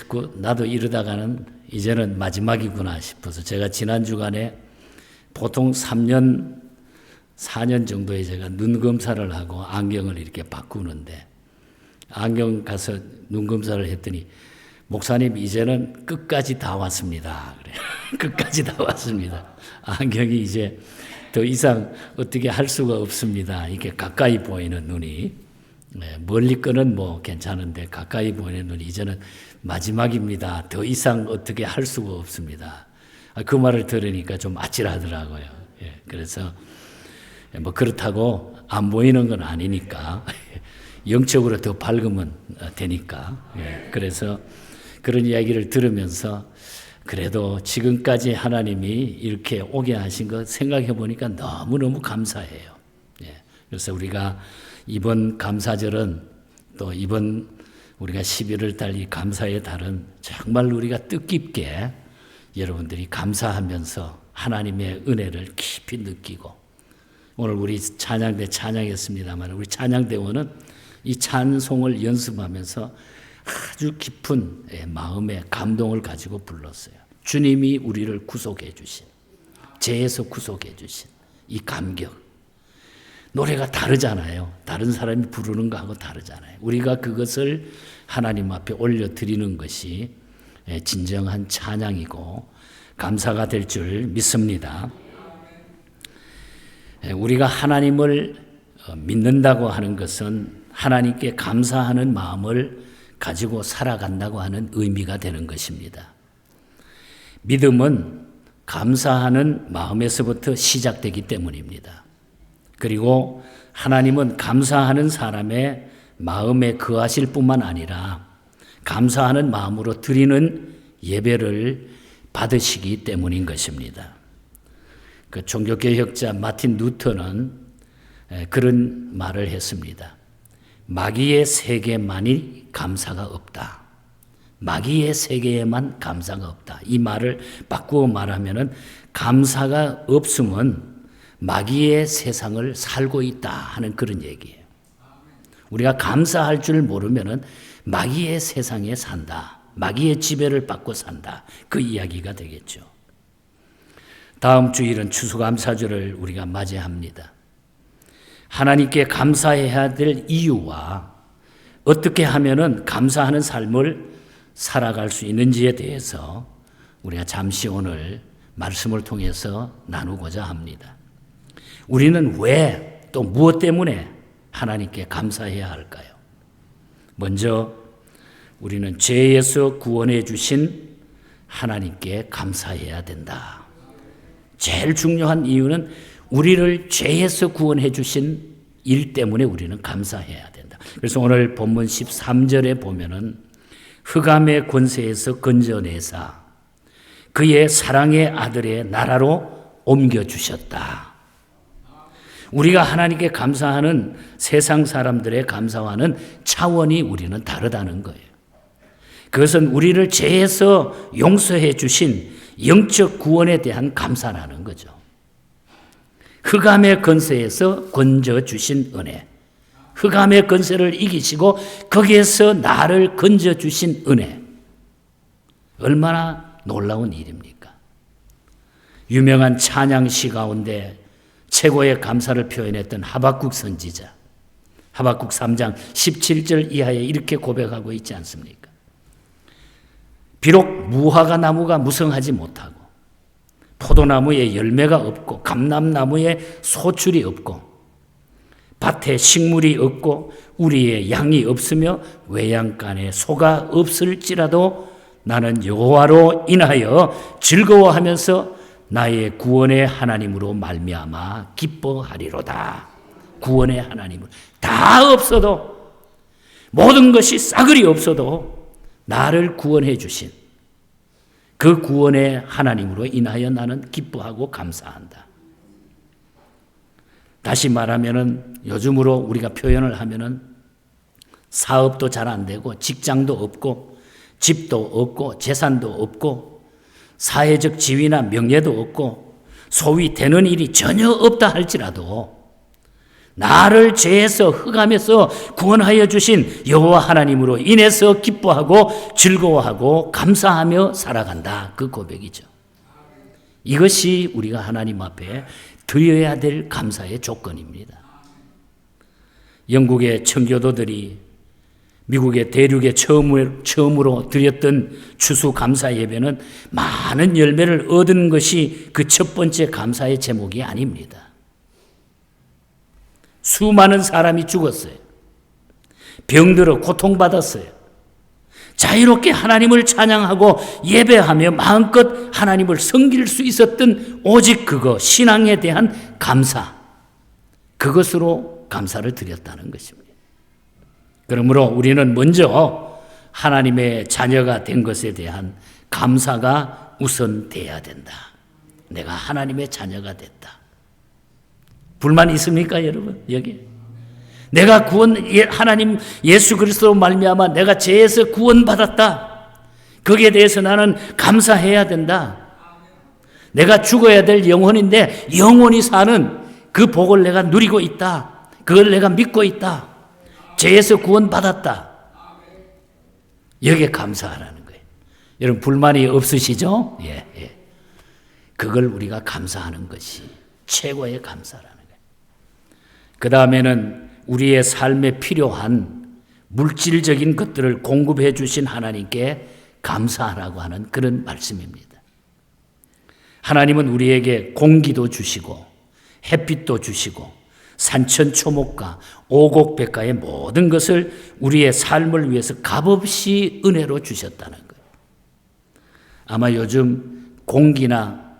자꾸 나도 이러다가는 이제는 마지막이구나 싶어서 제가 지난 주간에 보통 3년, 4년 정도에 제가 눈 검사를 하고 안경을 이렇게 바꾸는데 안경 가서 눈 검사를 했더니 목사님 이제는 끝까지 다 왔습니다. 그래요. 끝까지 다 왔습니다. 안경이 이제 더 이상 어떻게 할 수가 없습니다. 이렇게 가까이 보이는 눈이 멀리 거는 뭐 괜찮은데 가까이 보이는 눈이 이제는 마지막입니다. 더 이상 어떻게 할 수가 없습니다. 그 말을 들으니까 좀 아찔하더라고요. 그래서 뭐 그렇다고 안 보이는 건 아니니까 영적으로 더 밝으면 되니까. 그래서 그런 이야기를 들으면서 그래도 지금까지 하나님이 이렇게 오게 하신 것 생각해 보니까 너무너무 감사해요. 그래서 우리가 이번 감사절은 또 이번 우리가 11월 달 이 감사의 달은 정말 우리가 뜻깊게 여러분들이 감사하면서 하나님의 은혜를 깊이 느끼고 오늘 우리 찬양대 찬양했습니다만 우리 찬양대원은 이 찬송을 연습하면서 아주 깊은 마음의 감동을 가지고 불렀어요. 주님이 우리를 구속해 주신, 죄에서 구속해 주신 이 감격. 노래가 다르잖아요. 다른 사람이 부르는 거하고 다르잖아요. 우리가 그것을 하나님 앞에 올려드리는 것이 진정한 찬양이고 감사가 될 줄 믿습니다. 우리가 하나님을 믿는다고 하는 것은 하나님께 감사하는 마음을 가지고 살아간다고 하는 의미가 되는 것입니다. 믿음은 감사하는 마음에서부터 시작되기 때문입니다. 그리고 하나님은 감사하는 사람의 마음에 거하실 뿐만 아니라 감사하는 마음으로 드리는 예배를 받으시기 때문인 것입니다. 그 종교개혁자 마틴 루터는 그런 말을 했습니다. 마귀의 세계만이 감사가 없다. 마귀의 세계에만 감사가 없다. 이 말을 바꾸어 말하면은 감사가 없으면 마귀의 세상을 살고 있다 하는 그런 얘기예요. 우리가 감사할 줄 모르면은 마귀의 세상에 산다. 마귀의 지배를 받고 산다. 그 이야기가 되겠죠. 다음 주일은 추수감사절을 우리가 맞이합니다. 하나님께 감사해야 될 이유와 어떻게 하면은 감사하는 삶을 살아갈 수 있는지에 대해서 우리가 잠시 오늘 말씀을 통해서 나누고자 합니다. 우리는 왜 또 무엇 때문에 하나님께 감사해야 할까요? 먼저 우리는 죄에서 구원해 주신 하나님께 감사해야 된다. 제일 중요한 이유는 우리를 죄에서 구원해 주신 일 때문에 우리는 감사해야 된다. 그래서 오늘 본문 13절에 보면은 흑암의 권세에서 건져내사 그의 사랑의 아들의 나라로 옮겨주셨다. 우리가 하나님께 감사하는 세상 사람들의 감사와는 차원이 우리는 다르다는 거예요. 그것은 우리를 죄에서 용서해 주신 영적 구원에 대한 감사라는 거죠. 흑암의 권세에서 건져주신 은혜. 흑암의 권세를 이기시고 거기에서 나를 건져주신 은혜. 얼마나 놀라운 일입니까? 유명한 찬양시 가운데 최고의 감사를 표현했던 하박국 선지자. 하박국 3장 17절 이하에 이렇게 고백하고 있지 않습니까? 비록 무화과 나무가 무성하지 못하고 포도나무에 열매가 없고 감람나무에 소출이 없고 밭에 식물이 없고 우리의 양이 없으며 외양간에 소가 없을지라도 나는 여호와로 인하여 즐거워하면서 나의 구원의 하나님으로 말미암아 기뻐하리로다. 구원의 하나님은 다 없어도 모든 것이 싸그리 없어도 나를 구원해 주신 그 구원의 하나님으로 인하여 나는 기뻐하고 감사한다. 다시 말하면은 요즘으로 우리가 표현을 하면은 사업도 잘 안 되고 직장도 없고 집도 없고 재산도 없고 사회적 지위나 명예도 없고 소위 되는 일이 전혀 없다 할지라도 나를 죄에서 흑암에서 구원하여 주신 여호와 하나님으로 인해서 기뻐하고 즐거워하고 감사하며 살아간다. 그 고백이죠. 이것이 우리가 하나님 앞에 드려야 될 감사의 조건입니다. 영국의 청교도들이 미국의 대륙에 처음으로 드렸던 추수 감사 예배는 많은 열매를 얻은 것이 그 첫 번째 감사의 제목이 아닙니다. 수많은 사람이 죽었어요. 병들어 고통받았어요. 자유롭게 하나님을 찬양하고 예배하며 마음껏 하나님을 섬길 수 있었던 오직 그거, 신앙에 대한 감사. 그것으로 감사를 드렸다는 것입니다. 그러므로 우리는 먼저 하나님의 자녀가 된 것에 대한 감사가 우선돼야 된다. 내가 하나님의 자녀가 됐다. 불만 있습니까, 여러분? 여기 내가 하나님 예수 그리스도로 말미암아 내가 죄에서 구원받았다. 거기에 대해서 나는 감사해야 된다. 내가 죽어야 될 영혼인데 영원히 사는 그 복을 내가 누리고 있다. 그걸 내가 믿고 있다. 죄에서 구원받았다. 여기에 감사하라는 거예요. 여러분 불만이 없으시죠? 예. 그걸 우리가 감사하는 것이 최고의 감사라는 거예요. 그 다음에는 우리의 삶에 필요한 물질적인 것들을 공급해 주신 하나님께 감사하라고 하는 그런 말씀입니다. 하나님은 우리에게 공기도 주시고 햇빛도 주시고 산천초목과 오곡백과의 모든 것을 우리의 삶을 위해서 값없이 은혜로 주셨다는 거예요. 아마 요즘 공기나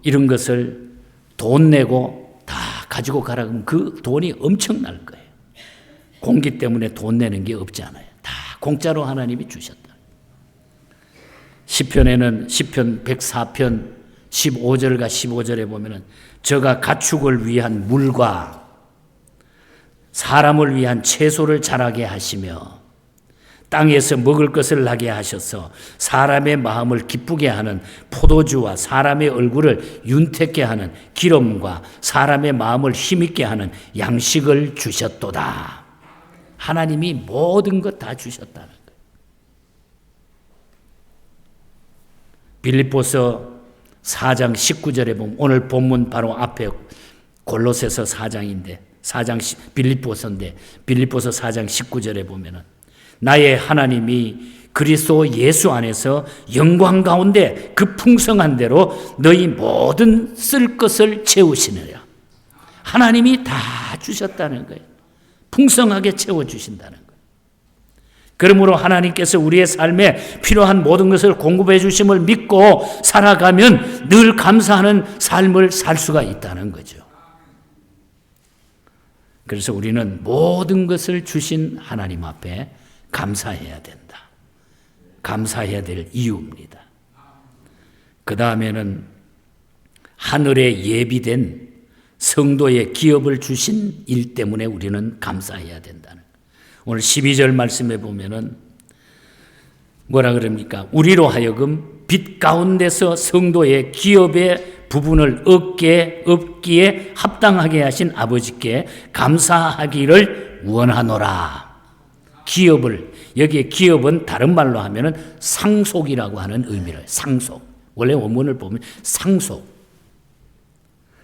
이런 것을 돈 내고 다 가지고 가라고 하면 그 돈이 엄청날 거예요. 공기 때문에 돈 내는 게 없잖아요. 다 공짜로 하나님이 주셨다. 시편에는 시편 104편 15절과 15절에 보면은 저가 가축을 위한 물과 사람을 위한 채소를 자라게 하시며 땅에서 먹을 것을 나게 하셔서 사람의 마음을 기쁘게 하는 포도주와 사람의 얼굴을 윤택게 하는 기름과 사람의 마음을 힘있게 하는 양식을 주셨도다. 하나님이 모든 것 다 주셨다는 거예요. 빌립보서 4장 19절에 보면 오늘 본문 바로 앞에 골로새서 4장인데 빌립보서인데 빌립보서 4장 19절에 보면은 나의 하나님이 그리스도 예수 안에서 영광 가운데 그 풍성한 대로 너희 모든 쓸 것을 채우시느라. 하나님이 다 주셨다는 거예요. 풍성하게 채워주신다는 거예요. 그러므로 하나님께서 우리의 삶에 필요한 모든 것을 공급해 주심을 믿고 살아가면 늘 감사하는 삶을 살 수가 있다는 거죠. 그래서 우리는 모든 것을 주신 하나님 앞에 감사해야 된다. 감사해야 될 이유입니다. 그 다음에는 하늘에 예비된 성도의 기업을 주신 일 때문에 우리는 감사해야 된다는 거예요. 오늘 12절 말씀에 보면은 뭐라 그럽니까? 우리로 하여금 빛 가운데서 성도의 기업의 부분을 얻기에 합당하게 하신 아버지께 감사하기를 원하노라. 기업을, 여기에 기업은 다른 말로 하면은 상속이라고 하는 의미를, 상속. 원래 원문을 보면 상속.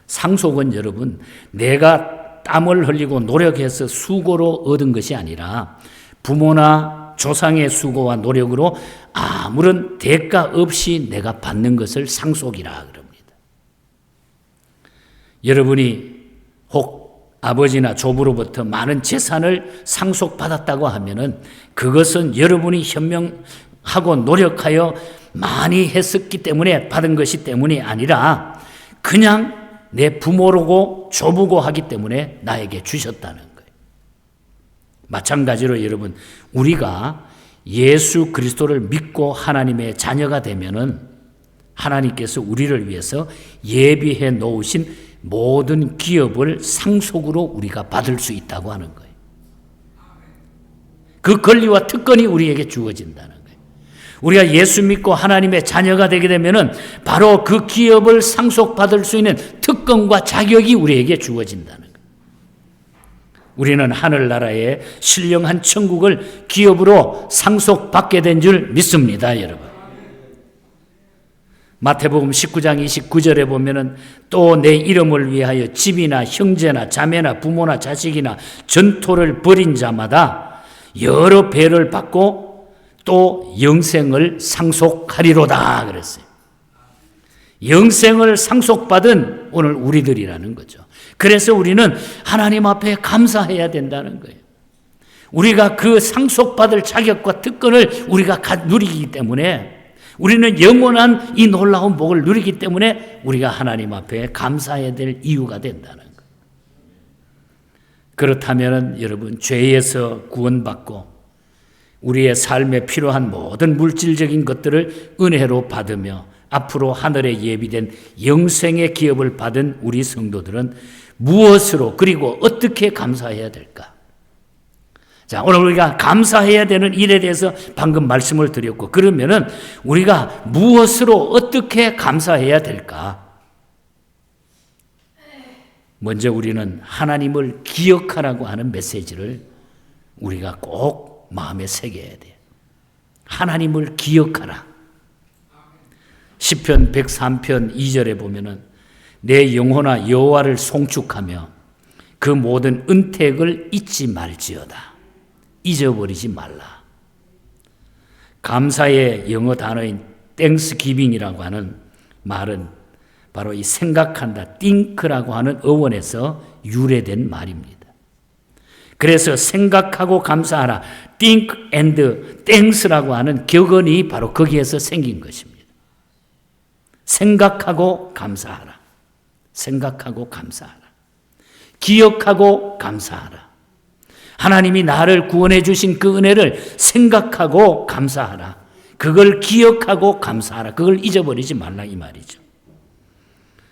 상속은 여러분, 내가 땀을 흘리고 노력해서 수고로 얻은 것이 아니라 부모나 조상의 수고와 노력으로 아무런 대가 없이 내가 받는 것을 상속이라 그럽니다. 여러분이 혹 아버지나 조부로부터 많은 재산을 상속받았다고 하면은 그것은 여러분이 현명하고 노력하여 많이 했었기 때문에 받은 것이 때문이 아니라 그냥 내 부모로고 조부고 하기 때문에 나에게 주셨다는 거예요. 마찬가지로 여러분, 우리가 예수 그리스도를 믿고 하나님의 자녀가 되면은 하나님께서 우리를 위해서 예비해 놓으신 모든 기업을 상속으로 우리가 받을 수 있다고 하는 거예요. 그 권리와 특권이 우리에게 주어진다는 거예요. 우리가 예수 믿고 하나님의 자녀가 되게 되면은 바로 그 기업을 상속받을 수 있는 특권과 자격이 우리에게 주어진다는 거예요. 우리는 하늘나라의 신령한 천국을 기업으로 상속받게 된 줄 믿습니다, 여러분. 마태복음 19장 29절에 보면은 또 내 이름을 위하여 집이나 형제나 자매나 부모나 자식이나 전토를 벌인 자마다 여러 배를 받고 또 영생을 상속하리로다 그랬어요. 영생을 상속받은 오늘 우리들이라는 거죠. 그래서 우리는 하나님 앞에 감사해야 된다는 거예요. 우리가 그 상속받을 자격과 특권을 우리가 누리기 때문에, 우리는 영원한 이 놀라운 복을 누리기 때문에 우리가 하나님 앞에 감사해야 될 이유가 된다는 거예요. 그렇다면 여러분, 죄에서 구원받고 우리의 삶에 필요한 모든 물질적인 것들을 은혜로 받으며 앞으로 하늘에 예비된 영생의 기업을 받은 우리 성도들은 무엇으로 그리고 어떻게 감사해야 될까? 자, 오늘 우리가 감사해야 되는 일에 대해서 방금 말씀을 드렸고, 그러면은 우리가 무엇으로 어떻게 감사해야 될까? 먼저 우리는 하나님을 기억하라고 하는 메시지를 우리가 꼭 마음에 새겨야 돼요. 하나님을 기억하라. 시편 103편 2절에 보면은 내 영혼아 여호와를 송축하며 그 모든 은택을 잊지 말지어다. 잊어버리지 말라. 감사의 영어 단어인 땡스기빙이라고 하는 말은 바로 이 생각한다, think라고 하는 어원에서 유래된 말입니다. 그래서 생각하고 감사하라, think and thanks라고 하는 격언이 바로 거기에서 생긴 것입니다. 생각하고 감사하라. 생각하고 감사하라. 기억하고 감사하라. 하나님이 나를 구원해 주신 그 은혜를 생각하고 감사하라. 그걸 기억하고 감사하라. 그걸 잊어버리지 말라 이 말이죠.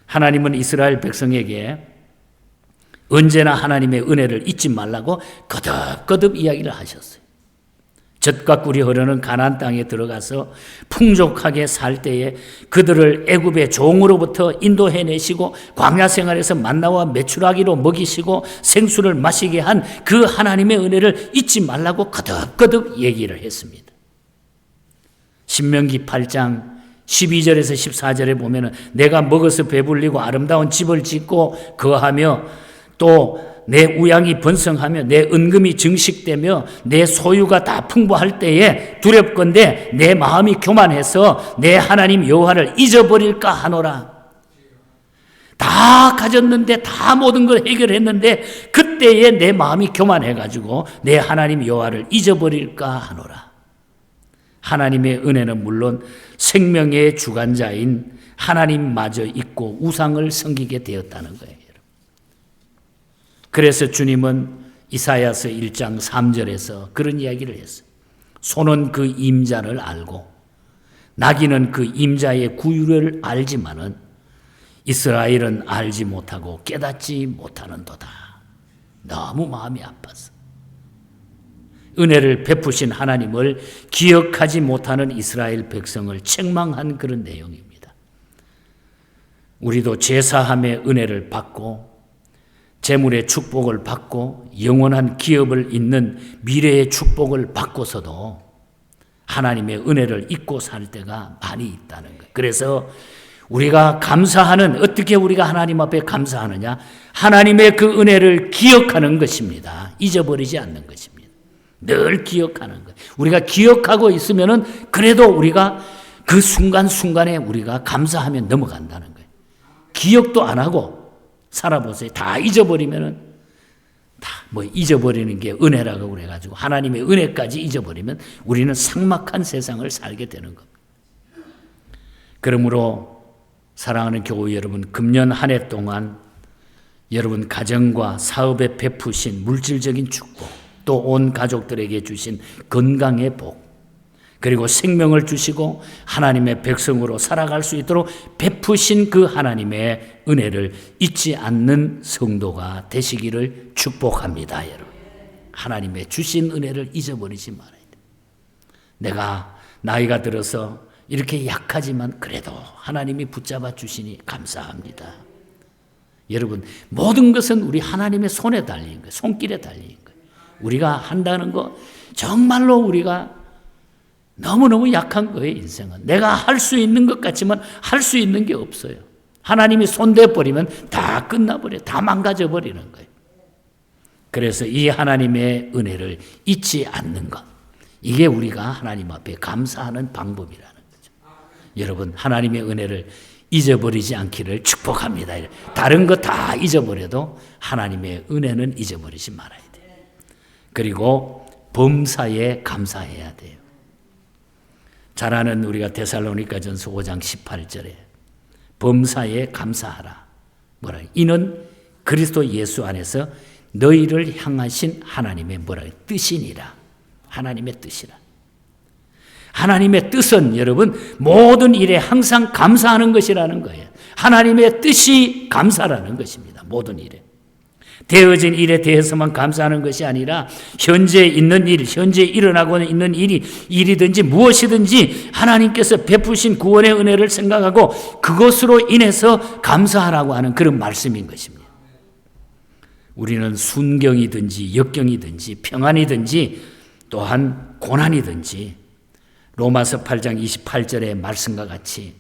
하나님은 이스라엘 백성에게 언제나 하나님의 은혜를 잊지 말라고 거듭거듭 이야기를 하셨어요. 젖과 꿀이 흐르는 가나안 땅에 들어가서 풍족하게 살 때에 그들을 애굽의 종으로부터 인도해내시고 광야 생활에서 만나와 메추라기로 먹이시고 생수를 마시게 한 그 하나님의 은혜를 잊지 말라고 거듭거듭 얘기를 했습니다. 신명기 8장 12절에서 14절에 보면은 내가 먹어서 배불리고 아름다운 집을 짓고 거하며 또 내 우양이 번성하며 내 은금이 증식되며 내 소유가 다 풍부할 때에 두렵건대 내 마음이 교만해서 내 하나님 여호와를 잊어버릴까 하노라. 다 가졌는데 다 모든 걸 해결했는데 그때에 내 마음이 교만해가지고 내 하나님 여호와를 잊어버릴까 하노라. 하나님의 은혜는 물론 생명의 주관자인 하나님마저 잊고 우상을 섬기게 되었다는 거예요. 그래서 주님은 이사야서 1장 3절에서 그런 이야기를 했어요. 소는 그 임자를 알고 나귀는 그 임자의 구유를 알지만은 이스라엘은 알지 못하고 깨닫지 못하는도다. 너무 마음이 아팠어. 은혜를 베푸신 하나님을 기억하지 못하는 이스라엘 백성을 책망한 그런 내용입니다. 우리도 제사함의 은혜를 받고 재물의 축복을 받고 영원한 기업을 잇는 미래의 축복을 받고서도 하나님의 은혜를 잊고 살 때가 많이 있다는 거예요. 그래서 우리가 감사하는, 어떻게 우리가 하나님 앞에 감사하느냐? 하나님의 그 은혜를 기억하는 것입니다. 잊어버리지 않는 것입니다. 늘 기억하는 거예요. 우리가 기억하고 있으면은 그래도 우리가 그 순간순간에 우리가 감사하며 넘어간다는 거예요. 기억도 안 하고 살아보세요. 다 잊어버리면은 다 뭐 잊어버리는 게 은혜라고 그래가지고 하나님의 은혜까지 잊어버리면 우리는 삭막한 세상을 살게 되는 겁니다. 그러므로 사랑하는 교우 여러분, 금년 한 해 동안 여러분 가정과 사업에 베푸신 물질적인 축복, 또 온 가족들에게 주신 건강의 복, 그리고 생명을 주시고 하나님의 백성으로 살아갈 수 있도록 베푸신 그 하나님의 은혜를 잊지 않는 성도가 되시기를 축복합니다. 여러분, 하나님의 주신 은혜를 잊어버리지 말아야 돼요. 내가 나이가 들어서 이렇게 약하지만 그래도 하나님이 붙잡아 주시니 감사합니다. 여러분, 모든 것은 우리 하나님의 손에 달린 거예요. 손길에 달린 거예요. 우리가 한다는 거 정말로 우리가 너무너무 약한 거예요. 인생은 내가 할 수 있는 것 같지만 할 수 있는 게 없어요. 하나님이 손대버리면 다 끝나버려요. 다 망가져버리는 거예요. 그래서 이 하나님의 은혜를 잊지 않는 것, 이게 우리가 하나님 앞에 감사하는 방법이라는 거죠. 여러분, 하나님의 은혜를 잊어버리지 않기를 축복합니다. 다른 거 다 잊어버려도 하나님의 은혜는 잊어버리지 말아야 돼요. 그리고 범사에 감사해야 돼요. 잘 아는 우리가 데살로니가전서 5장 18절에 범사에 감사하라. 뭐라? 이는 그리스도 예수 안에서 너희를 향하신 하나님의 뭐라? 뜻이니라. 하나님의 뜻이라. 하나님의 뜻은 여러분 모든 일에 항상 감사하는 것이라는 거예요. 하나님의 뜻이 감사라는 것입니다. 모든 일에. 되어진 일에 대해서만 감사하는 것이 아니라 현재 있는 일, 현재 일어나고 있는 일이든지 무엇이든지 하나님께서 베푸신 구원의 은혜를 생각하고 그것으로 인해서 감사하라고 하는 그런 말씀인 것입니다. 우리는 순경이든지 역경이든지 평안이든지 또한 고난이든지 로마서 8장 28절의 말씀과 같이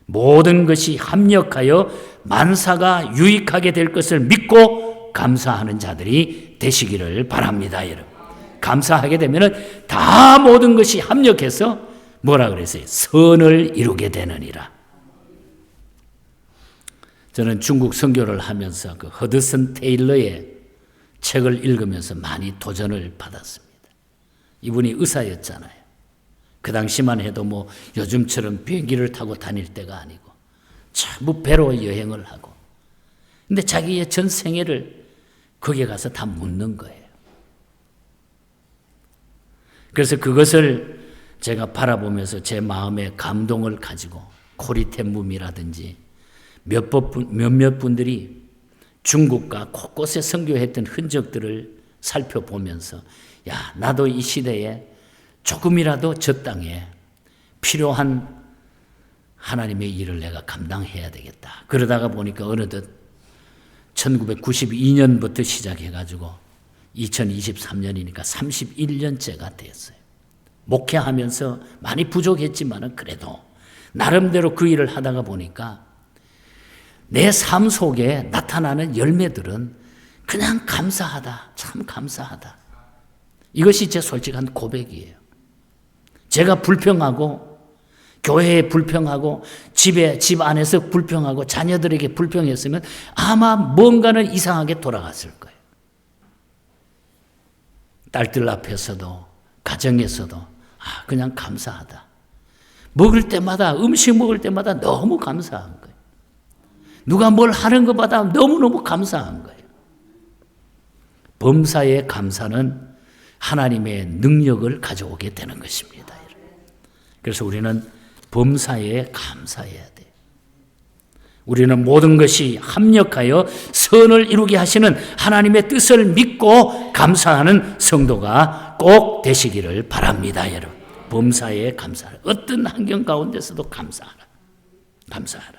모든 것이 합력하여 만사가 유익하게 될 것을 믿고 감사하는 자들이 되시기를 바랍니다. 여러분, 감사하게 되면 다 모든 것이 합력해서 뭐라 그랬어요? 선을 이루게 되느니라. 저는 중국 선교를 하면서 그 허드슨 테일러의 책을 읽으면서 많이 도전을 받았습니다. 이분이 의사였잖아요. 그 당시만 해도 뭐 요즘처럼 비행기를 타고 다닐 때가 아니고 전부 배로 여행을 하고, 근데 자기의 전 생애를 거기에 가서 다 묻는 거예요. 그래서 그것을 제가 바라보면서 제 마음에 감동을 가지고 코리텐붐이라든지 몇몇 분들이 중국과 곳곳에 선교했던 흔적들을 살펴보면서 야, 나도 이 시대에 조금이라도 저 땅에 필요한 하나님의 일을 내가 감당해야 되겠다. 그러다가 보니까 어느덧 1992년부터 시작해가지고 2023년이니까 31년째가 됐어요. 목회하면서 많이 부족했지만 그래도 나름대로 그 일을 하다가 보니까 내 삶 속에 나타나는 열매들은 그냥 감사하다, 참 감사하다. 이것이 제 솔직한 고백이에요. 제가 불평하고 교회에 불평하고 집 안에서 불평하고 자녀들에게 불평했으면 아마 뭔가는 이상하게 돌아갔을 거예요. 딸들 앞에서도 가정에서도 그냥 감사하다. 먹을 때마다 음식 먹을 때마다 너무 감사한 거예요. 누가 뭘 하는 것마다 너무너무 감사한 거예요. 범사의 감사는 하나님의 능력을 가져오게 되는 것입니다. 그래서 우리는 범사에 감사해야 돼요. 우리는 모든 것이 합력하여 선을 이루게 하시는 하나님의 뜻을 믿고 감사하는 성도가 꼭 되시기를 바랍니다. 여러분, 범사에 감사하라. 어떤 환경 가운데서도 감사하라. 감사하라.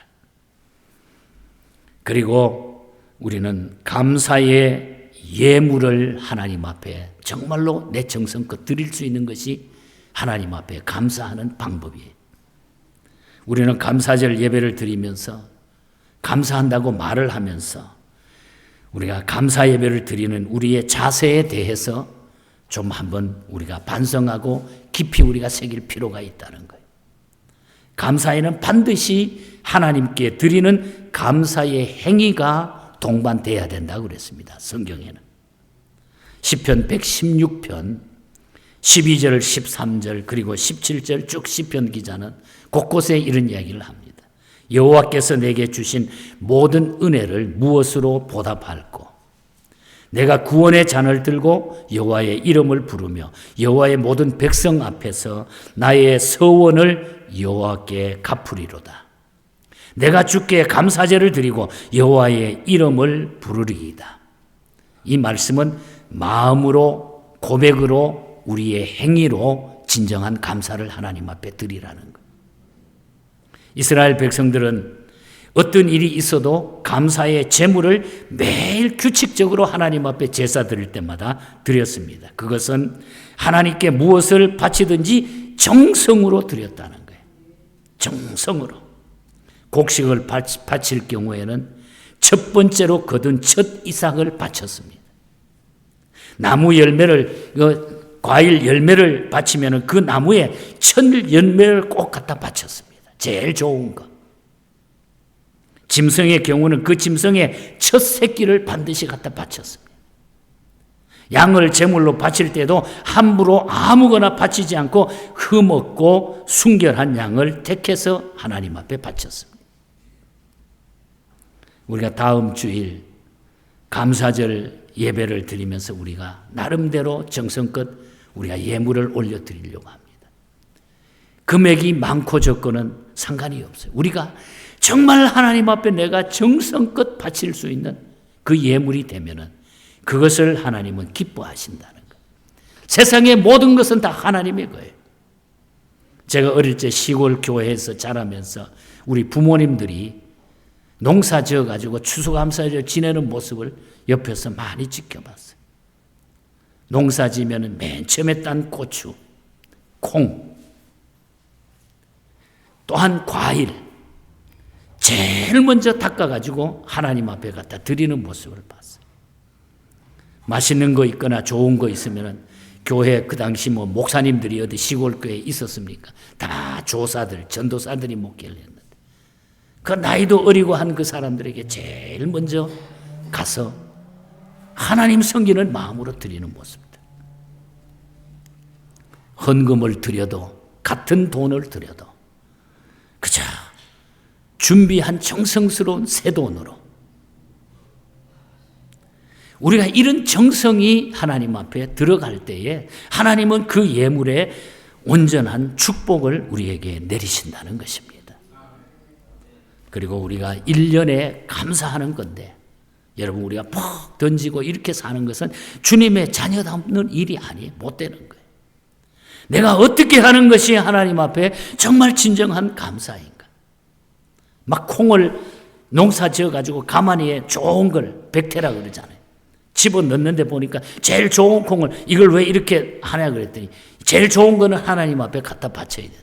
그리고 우리는 감사의 예물을 하나님 앞에 정말로 내 정성껏 드릴 수 있는 것이 하나님 앞에 감사하는 방법이에요. 우리는 감사절 예배를 드리면서 감사한다고 말을 하면서 우리가 감사 예배를 드리는 우리의 자세에 대해서 좀 한번 우리가 반성하고 깊이 우리가 새길 필요가 있다는 거예요. 감사에는 반드시 하나님께 드리는 감사의 행위가 동반돼야 된다고 그랬습니다. 성경에는. 시편 116편 12절, 13절 그리고 17절 쭉 시편 기자는 곳곳에 이런 이야기를 합니다. 여호와께서 내게 주신 모든 은혜를 무엇으로 보답할꼬? 내가 구원의 잔을 들고 여호와의 이름을 부르며 여호와의 모든 백성 앞에서 나의 서원을 여호와께 갚으리로다. 내가 주께 감사제를 드리고 여호와의 이름을 부르리이다. 이 말씀은 마음으로 고백으로 우리의 행위로 진정한 감사를 하나님 앞에 드리라는 거예요. 이스라엘 백성들은 어떤 일이 있어도 감사의 제물을 매일 규칙적으로 하나님 앞에 제사 드릴 때마다 드렸습니다. 그것은 하나님께 무엇을 바치든지 정성으로 드렸다는 거예요. 정성으로. 곡식을 바칠 경우에는 첫 번째로 거둔 첫 이삭을 바쳤습니다. 나무 열매를, 과일 열매를 바치면 그 나무에 첫 열매를 꼭 갖다 바쳤습니다. 제일 좋은 거. 짐승의 경우는 그 짐승의 첫 새끼를 반드시 갖다 바쳤습니다. 양을 제물로 바칠 때도 함부로 아무거나 바치지 않고 흠없고 순결한 양을 택해서 하나님 앞에 바쳤습니다. 우리가 다음 주일 감사절 예배를 드리면서 우리가 나름대로 정성껏 우리가 예물을 올려드리려고 합니다. 금액이 많고 적고는 상관이 없어요. 우리가 정말 하나님 앞에 내가 정성껏 바칠 수 있는 그 예물이 되면은 그것을 하나님은 기뻐하신다는 거예요. 세상의 모든 것은 다 하나님의 거예요. 제가 어릴 때 시골 교회에서 자라면서 우리 부모님들이 농사 지어가지고 추수감사절 지내는 모습을 옆에서 많이 지켜봤어요. 농사 지으면 맨 처음에 딴 고추, 콩, 또한 과일, 제일 먼저 닦아가지고 하나님 앞에 갖다 드리는 모습을 봤어요. 맛있는 거 있거나 좋은 거 있으면 교회 그 당시 뭐 목사님들이 어디 시골 교회에 있었습니까? 다 조사들, 전도사들이 목회를 했는데 그 나이도 어리고 한 그 사람들에게 제일 먼저 가서 하나님 섬기는 마음으로 드리는 모습들. 헌금을 드려도 같은 돈을 드려도 그저 준비한 정성스러운 새 돈으로 우리가 이런 정성이 하나님 앞에 들어갈 때에 하나님은 그 예물에 온전한 축복을 우리에게 내리신다는 것입니다. 그리고 우리가 1년에 감사하는 건데 여러분 우리가 퍽 던지고 이렇게 사는 것은 주님의 자녀답는 일이 아니에요. 못 되는 거예요. 내가 어떻게 하는 것이 하나님 앞에 정말 진정한 감사인가. 막 콩을 농사 지어가지고 가마니에 좋은 걸 백태라 그러잖아요. 집어넣는데 보니까 제일 좋은 콩을 이걸 왜 이렇게 하냐 그랬더니 제일 좋은 거는 하나님 앞에 갖다 바쳐야 된다.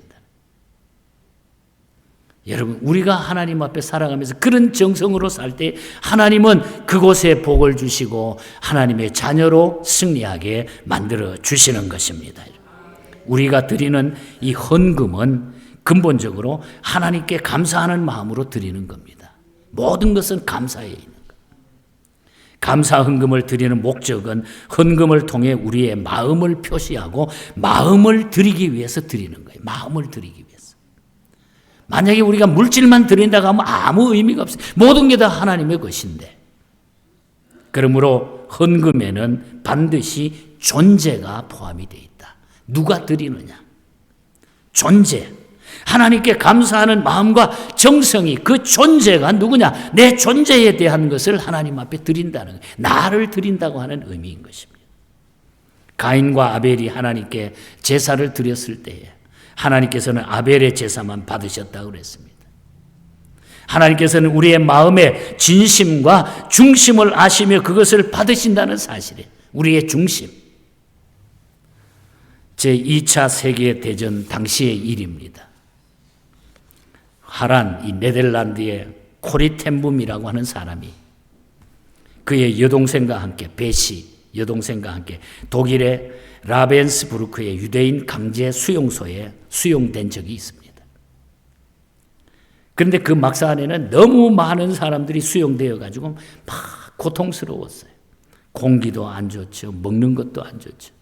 여러분 우리가 하나님 앞에 살아가면서 그런 정성으로 살 때 하나님은 그곳에 복을 주시고 하나님의 자녀로 승리하게 만들어 주시는 것입니다. 우리가 드리는 이 헌금은 근본적으로 하나님께 감사하는 마음으로 드리는 겁니다. 모든 것은 감사에 있는 거예요. 감사 헌금을 드리는 목적은 헌금을 통해 우리의 마음을 표시하고 마음을 드리기 위해서 드리는 거예요. 마음을 드리기 위해서. 만약에 우리가 물질만 드린다고 하면 아무 의미가 없어요. 모든 게 다 하나님의 것인데. 그러므로 헌금에는 반드시 존재가 포함이 되어 있다. 누가 드리느냐? 존재. 하나님께 감사하는 마음과 정성이 그 존재가 누구냐? 내 존재에 대한 것을 하나님 앞에 드린다는 거예요. 나를 드린다고 하는 의미인 것입니다. 가인과 아벨이 하나님께 제사를 드렸을 때에 하나님께서는 아벨의 제사만 받으셨다고 그랬습니다. 하나님께서는 우리의 마음의 진심과 중심을 아시며 그것을 받으신다는 사실에 우리의 중심. 제2차 세계대전 당시의 일입니다. 하란, 이 네덜란드의 코리텐붐이라고 하는 사람이 그의 여동생과 함께 베시 여동생과 함께 독일의 라벤스부르크의 유대인 강제 수용소에 수용된 적이 있습니다. 그런데 그 막사 안에는 너무 많은 사람들이 수용되어 가지고 막 고통스러웠어요. 공기도 안 좋죠. 먹는 것도 안 좋죠.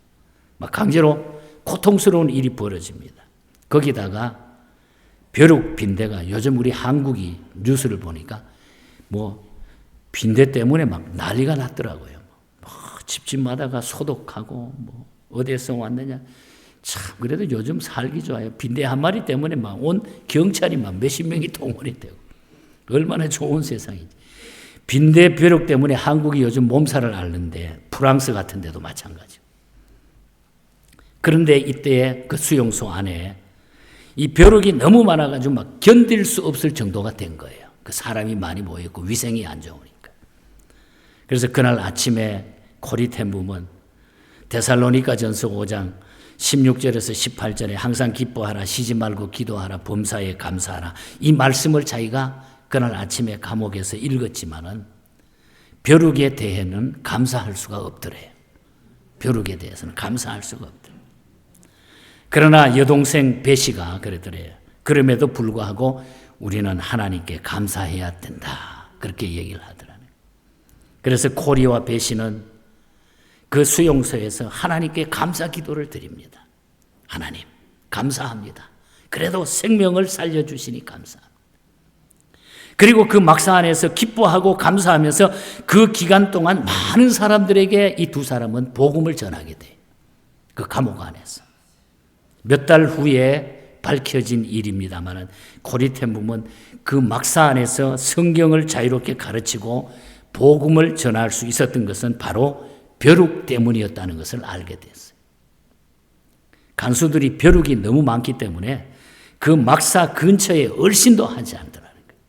막 강제로 고통스러운 일이 벌어집니다. 거기다가 벼룩 빈대가 요즘 우리 한국이 뉴스를 보니까 뭐 빈대 때문에 막 난리가 났더라고요. 집집마다가 소독하고 뭐 어디에서 왔느냐. 참 그래도 요즘 살기 좋아요. 빈대 한 마리 때문에 막 온 경찰이 막 몇십 명이 동원이 되고 얼마나 좋은 세상이지. 빈대 벼룩 때문에 한국이 요즘 몸살을 앓는데 프랑스 같은 데도 마찬가지고. 그런데 이때 그 수용소 안에 이 벼룩이 너무 많아가지고 막 견딜 수 없을 정도가 된 거예요. 그 사람이 많이 모였고 위생이 안 좋으니까. 그래서 그날 아침에 코리템붐은 데살로니가전서 5장 16절에서 18절에 항상 기뻐하라, 쉬지 말고 기도하라, 범사에 감사하라. 이 말씀을 자기가 그날 아침에 감옥에서 읽었지만은 벼룩에 대해는 감사할 수가 없더래요. 벼룩에 대해서는 감사할 수가 없더래요. 그러나 여동생 베시가 그러더래요. 그럼에도 불구하고 우리는 하나님께 감사해야 된다. 그렇게 얘기를 하더라고요. 그래서 코리와 베시는 그 수용소에서 하나님께 감사 기도를 드립니다. 하나님, 감사합니다. 그래도 생명을 살려주시니 감사합니다. 그리고 그 막사 안에서 기뻐하고 감사하면서 그 기간 동안 많은 사람들에게 이 두 사람은 복음을 전하게 돼요. 그 감옥 안에서. 몇 달 후에 밝혀진 일입니다만 코리템붐은 그 막사 안에서 성경을 자유롭게 가르치고 복음을 전할 수 있었던 것은 바로 벼룩 때문이었다는 것을 알게 됐어요. 간수들이 벼룩이 너무 많기 때문에 그 막사 근처에 얼씬도 하지 않더라는 거예요.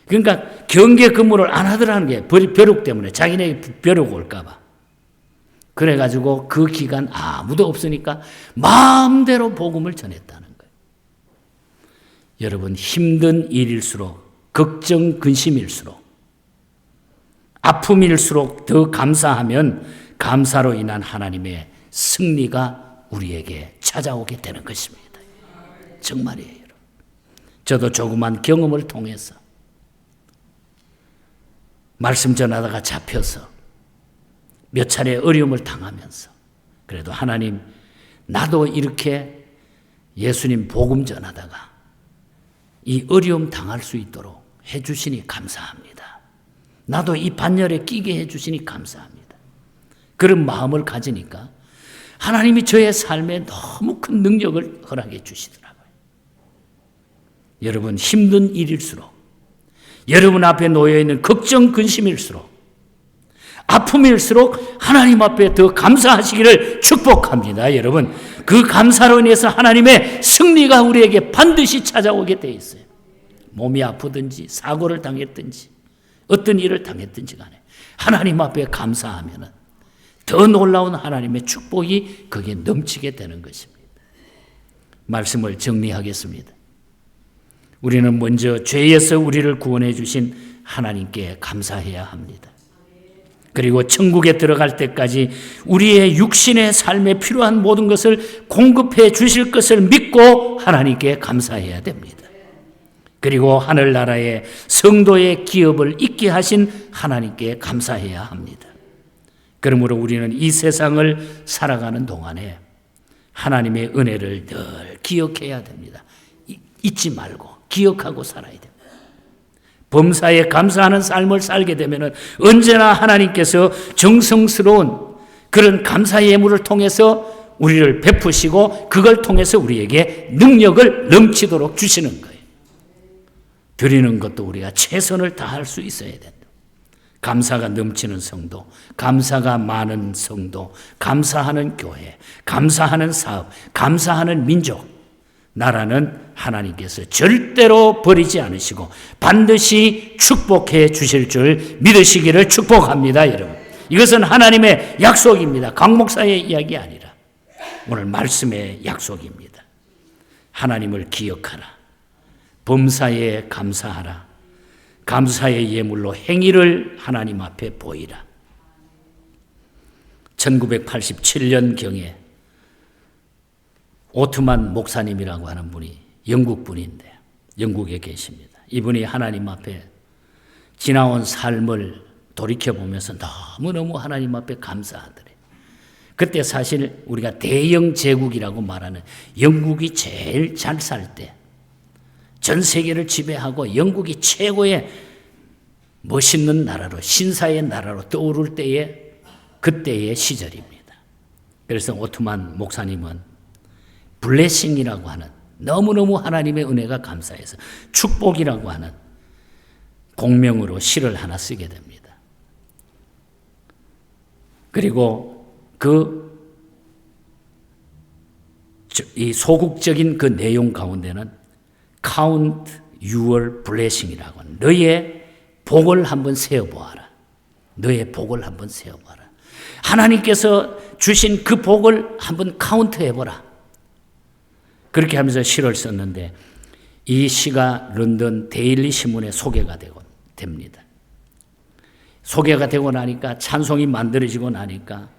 그러니까 경계 근무를 안 하더라는 게 벼룩 때문에 자기네 벼룩 올까 봐. 그래가지고 그 기간 아무도 없으니까 마음대로 복음을 전했다는 거예요. 여러분, 힘든 일일수록, 걱정 근심일수록, 아픔일수록 더 감사하면 감사로 인한 하나님의 승리가 우리에게 찾아오게 되는 것입니다. 정말이에요, 여러분. 저도 조그만 경험을 통해서 말씀 전하다가 잡혀서 몇 차례 어려움을 당하면서 그래도 하나님, 나도 이렇게 예수님 복음 전하다가 이 어려움 당할 수 있도록 해주시니 감사합니다. 나도 이 반열에 끼게 해주시니 감사합니다. 그런 마음을 가지니까 하나님이 저의 삶에 너무 큰 능력을 허락해 주시더라고요. 여러분, 힘든 일일수록, 여러분 앞에 놓여있는 걱정 근심일수록, 아픔일수록 하나님 앞에 더 감사하시기를 축복합니다. 여러분, 그 감사로 인해서 하나님의 승리가 우리에게 반드시 찾아오게 돼 있어요. 몸이 아프든지 사고를 당했든지 어떤 일을 당했든지 간에 하나님 앞에 감사하면 더 놀라운 하나님의 축복이 거기에 넘치게 되는 것입니다. 말씀을 정리하겠습니다. 우리는 먼저 죄에서 우리를 구원해 주신 하나님께 감사해야 합니다. 그리고 천국에 들어갈 때까지 우리의 육신의 삶에 필요한 모든 것을 공급해 주실 것을 믿고 하나님께 감사해야 됩니다. 그리고 하늘나라의 성도의 기업을 있게 하신 하나님께 감사해야 합니다. 그러므로 우리는 이 세상을 살아가는 동안에 하나님의 은혜를 늘 기억해야 됩니다. 잊지 말고 기억하고 살아야 됩니다. 범사에 감사하는 삶을 살게 되면 언제나 하나님께서 정성스러운 그런 감사 예물을 통해서 우리를 베푸시고 그걸 통해서 우리에게 능력을 넘치도록 주시는 거예요. 드리는 것도 우리가 최선을 다할 수 있어야 된다. 감사가 넘치는 성도, 감사가 많은 성도, 감사하는 교회, 감사하는 사업, 감사하는 민족, 나라는 하나님께서 절대로 버리지 않으시고 반드시 축복해 주실 줄 믿으시기를 축복합니다, 여러분. 이것은 하나님의 약속입니다. 강 목사의 이야기 아니라 오늘 말씀의 약속입니다. 하나님을 기억하라. 범사에 감사하라. 감사의 예물로 행위를 하나님 앞에 보이라. 1987년경에 오트만 목사님이라고 하는 분이 영국 분인데 영국에 계십니다. 이분이 하나님 앞에 지나온 삶을 돌이켜보면서 너무너무 하나님 앞에 감사하더래요. 그때 사실 우리가 대영 제국이라고 말하는 영국이 제일 잘 살 때, 전 세계를 지배하고 영국이 최고의 멋있는 나라로, 신사의 나라로 떠오를 때에 그때의 시절입니다. 그래서 오트만 목사님은 블레싱이라고 하는, 너무너무 하나님의 은혜가 감사해서 축복이라고 하는 공명으로 시를 하나 쓰게 됩니다. 그리고 이 소극적인 그 내용 가운데는 Count your blessing이라고. 너의 복을 한번 세어보아라. 너의 복을 한번 세어보아라. 하나님께서 주신 그 복을 한번 카운트해보라. 그렇게 하면서 시를 썼는데 이 시가 런던 데일리 신문에 소개가 됩니다. 소개가 되고 나니까 찬송이 만들어지고 나니까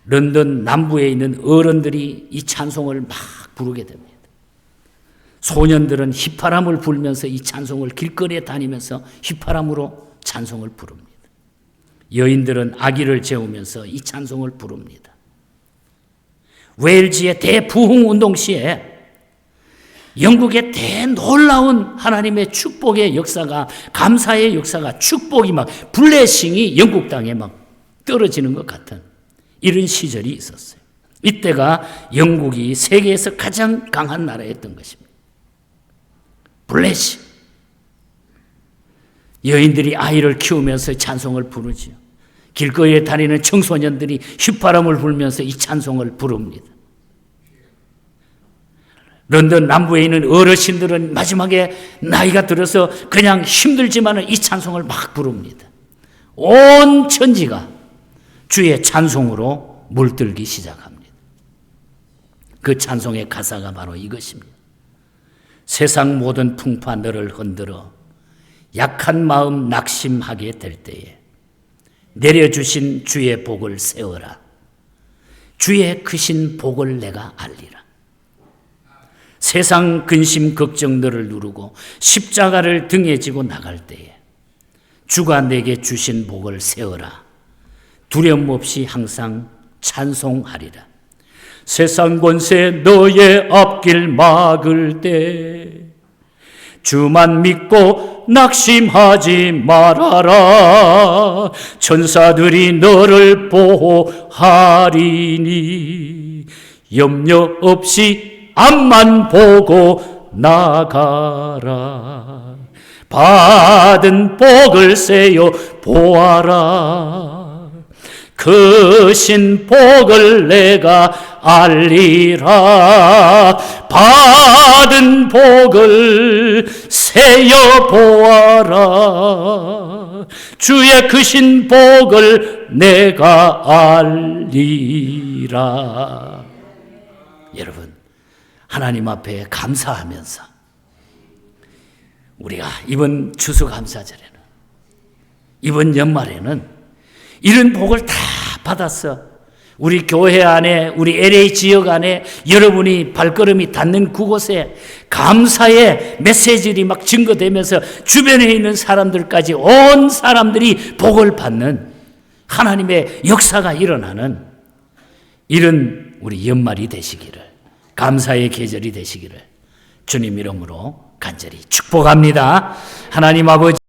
런던 남부에 있는 어른들이 이 찬송을 막 부르게 됩니다. 소년들은 휘파람을 불면서 이 찬송을 길거리에 다니면서 휘파람으로 찬송을 부릅니다. 여인들은 아기를 재우면서 이 찬송을 부릅니다. 웨일즈의 대부흥 운동 시에 영국의 대놀라운 하나님의 축복의 역사가, 감사의 역사가, 축복이 막 블레싱이 영국 땅에 막 떨어지는 것 같은 이런 시절이 있었어요. 이때가 영국이 세계에서 가장 강한 나라였던 것입니다. 블레싱. 여인들이 아이를 키우면서 찬송을 부르죠. 길거리에 다니는 청소년들이 휘파람을 불면서 이 찬송을 부릅니다. 런던 남부에 있는 어르신들은 마지막에 나이가 들어서 그냥 힘들지만 이 찬송을 막 부릅니다. 온 천지가 주의 찬송으로 물들기 시작합니다. 그 찬송의 가사가 바로 이것입니다. 세상 모든 풍파 너를 흔들어 약한 마음 낙심하게 될 때에 내려주신 주의 복을 세워라. 주의 크신 복을 내가 알리라. 세상 근심 걱정 너를 누르고 십자가를 등에 지고 나갈 때에 주가 내게 주신 복을 세워라. 두려움 없이 항상 찬송하리라. 세상 권세 너의 앞길 막을 때 주만 믿고 낙심하지 말아라. 천사들이 너를 보호하리니 염려 없이 앞만 보고 나가라. 받은 복을 세요 보아라. 크신 복을 내가 알리라. 받은 복을 세요 보아라. 주의 크신 복을 내가 알리라. 여러분, 하나님 앞에 감사하면서 우리가 이번 추수감사절에는, 이번 연말에는 이런 복을 다 받았어. 우리 교회 안에, 우리 LA 지역 안에 여러분이 발걸음이 닿는 그곳에 감사의 메시지들이 막 증거되면서 주변에 있는 사람들까지 온 사람들이 복을 받는 하나님의 역사가 일어나는 이런 우리 연말이 되시기를, 감사의 계절이 되시기를 주님 이름으로 간절히 축복합니다. 하나님 아버지,